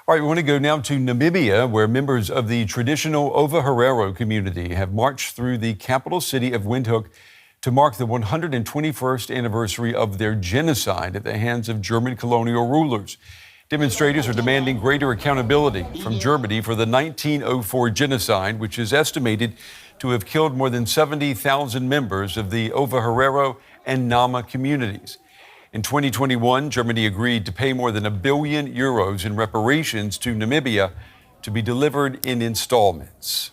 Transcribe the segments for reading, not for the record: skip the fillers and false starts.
All right, we want to go now to Namibia, where members of the traditional Ovaherero community have marched through the capital city of Windhoek to mark the 121st anniversary of their genocide at the hands of German colonial rulers. Demonstrators are demanding greater accountability from Germany for the 1904 genocide, which is estimated to have killed more than 70,000 members of the Ovaherero and Nama communities. In 2021, Germany agreed to pay more than €1 billion in reparations to Namibia to be delivered in installments.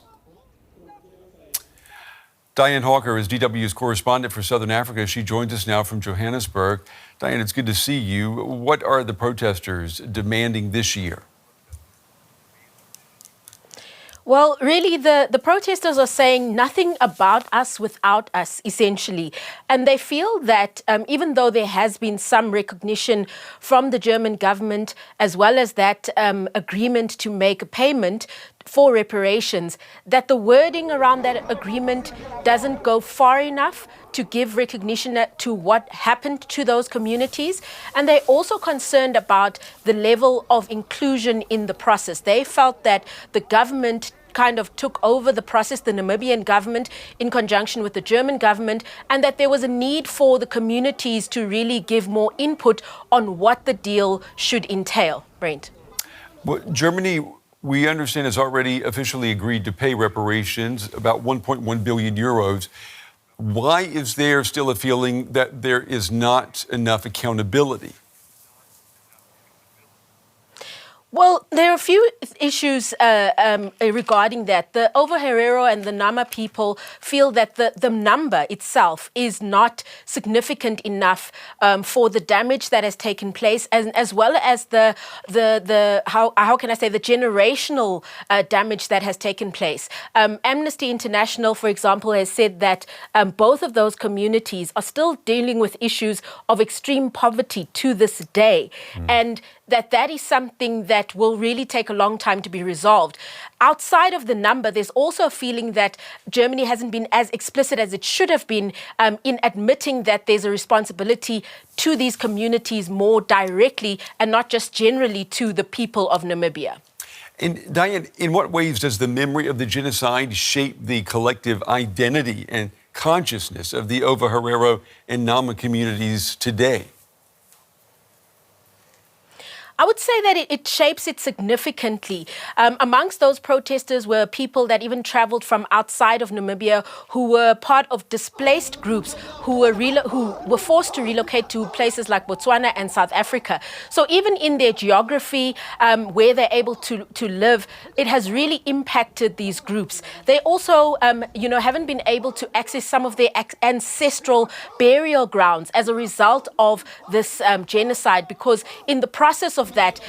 Diane Hawker is DW's correspondent for Southern Africa. She joins us now from Johannesburg. Diane, it's good to see you. What are the protesters demanding this year? Well, really, the protesters are saying nothing about us without us, essentially. And they feel that even though there has been some recognition from the German government, as well as that agreement to make a payment for reparations, that the wording around that agreement doesn't go far enough to give recognition to what happened to those communities. And they're also concerned about the level of inclusion in the process. They felt that the government kind of took over the process, the Namibian government, in conjunction with the German government, and that there was a need for the communities to really give more input on what the deal should entail. Brent. Well, Germany, we understand, has already officially agreed to pay reparations, about €1.1 billion. Why is there still a feeling that there is not enough accountability? Well, there are a few issues regarding that. The Ovaherero and the Nama people feel that the number itself is not significant enough for the damage that has taken place, as well as the how can I say, the generational damage that has taken place. Amnesty International, for example, has said that both of those communities are still dealing with issues of extreme poverty to this day, and that is something that will really take a long time to be resolved. Outside of the number, there's also a feeling that Germany hasn't been as explicit as it should have been in admitting that there's a responsibility to these communities more directly and not just generally to the people of Namibia. And Diane, in what ways does the memory of the genocide shape the collective identity and consciousness of the Ovaherero and Nama communities today? I would say that it shapes it significantly. Amongst those protesters were people that even traveled from outside of Namibia, who were part of displaced groups who were forced to relocate to places like Botswana and South Africa. So even in their geography, where they're able to live, it has really impacted these groups. They also, haven't been able to access some of their ancestral burial grounds as a result of this genocide, because in the process of that,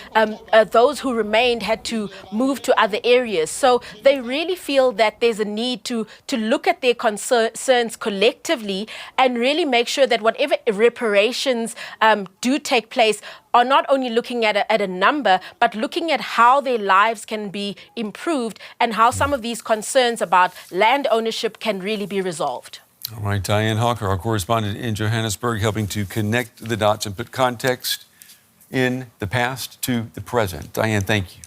those who remained had to move to other areas. So they really feel that there's a need to look at their concerns collectively and really make sure that whatever reparations do take place are not only looking at a number, but looking at how their lives can be improved and how some of these concerns about land ownership can really be resolved. All right, Diane Hawker, our correspondent in Johannesburg, helping to connect the dots and put context in the past to the present. Diane, thank you.